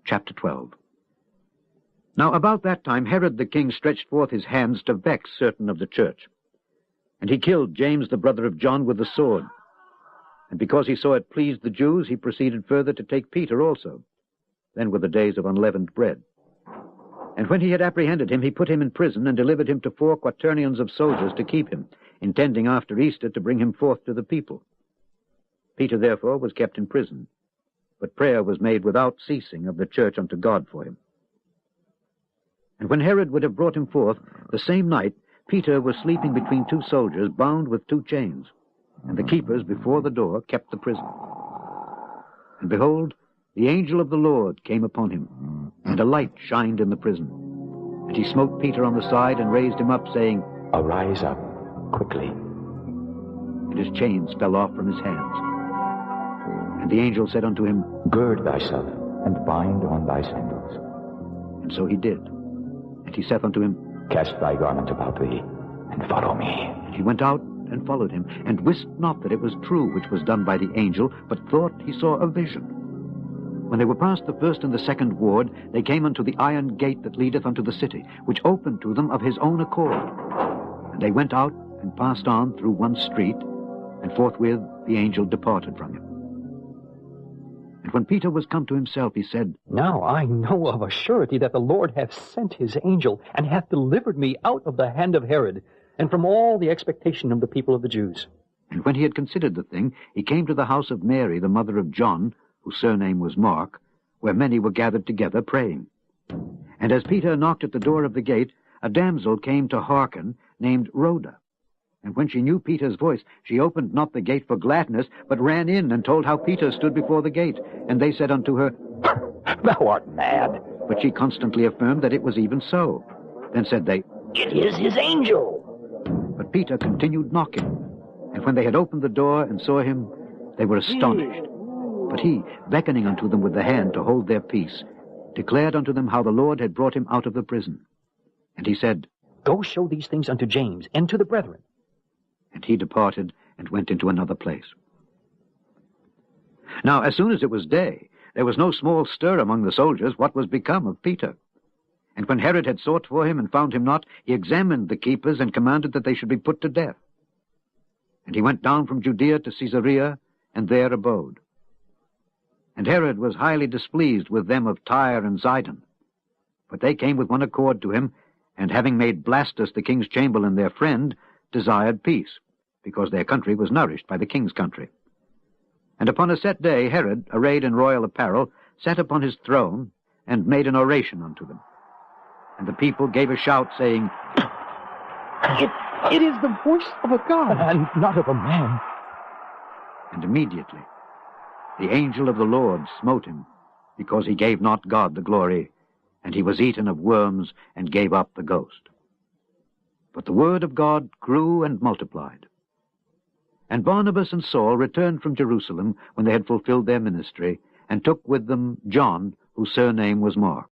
Chapter 12. Now about that time Herod the king stretched forth his hands to vex certain of the church. And he killed James the brother of John with the sword. And because he saw it pleased the Jews, he proceeded further to take Peter also. Then were the days of unleavened bread. And when he had apprehended him, he put him in prison and delivered him to 4 quaternions of soldiers to keep him, intending after Easter to bring him forth to the people. Peter therefore was kept in prison, but prayer was made without ceasing of the church unto God for him. And when Herod would have brought him forth, the same night Peter was sleeping between 2 soldiers, bound with 2 chains, and the keepers before the door kept the prison. And behold, the angel of the Lord came upon him, and a light shined in the prison. And he smote Peter on the side and raised him up, saying, Arise up quickly. And his chains fell off from his hands. And the angel said unto him, Gird thyself, and bind on thy sandals. And so he did. And he saith unto him, Cast thy garment about thee, and follow me. And he went out and followed him, and wist not that it was true which was done by the angel, but thought he saw a vision. When they were past the first and the second ward, they came unto the iron gate that leadeth unto the city, which opened to them of his own accord. And they went out and passed on through one street, and forthwith the angel departed from him. And when Peter was come to himself, he said, Now I know of a surety that the Lord hath sent his angel, and hath delivered me out of the hand of Herod, and from all the expectation of the people of the Jews. And when he had considered the thing, he came to the house of Mary, the mother of John, whose surname was Mark, where many were gathered together praying. And as Peter knocked at the door of the gate, a damsel came to hearken, named Rhoda. And when she knew Peter's voice, she opened not the gate for gladness, but ran in and told how Peter stood before the gate. And they said unto her, Thou art mad. But she constantly affirmed that it was even so. Then said they, It is his angel. But Peter continued knocking. And when they had opened the door and saw him, they were astonished. But he, beckoning unto them with the hand to hold their peace, declared unto them how the Lord had brought him out of the prison. And he said, Go show these things unto James, and to the brethren. And he departed and went into another place. Now as soon as it was day, there was no small stir among the soldiers what was become of Peter. And when Herod had sought for him and found him not, he examined the keepers and commanded that they should be put to death. And he went down from Judea to Caesarea, and there abode. And Herod was highly displeased with them of Tyre and Zidon. But they came with one accord to him, and having made Blastus the king's chamberlain their friend, desired peace, because their country was nourished by the king's country. And upon a set day Herod, arrayed in royal apparel, sat upon his throne, and made an oration unto them. And the people gave a shout, saying, It is the voice of a god, and not of a man. And immediately the angel of the Lord smote him, because he gave not God the glory, and he was eaten of worms, and gave up the ghost. But the word of God grew and multiplied. And Barnabas and Saul returned from Jerusalem when they had fulfilled their ministry, and took with them John, whose surname was Mark.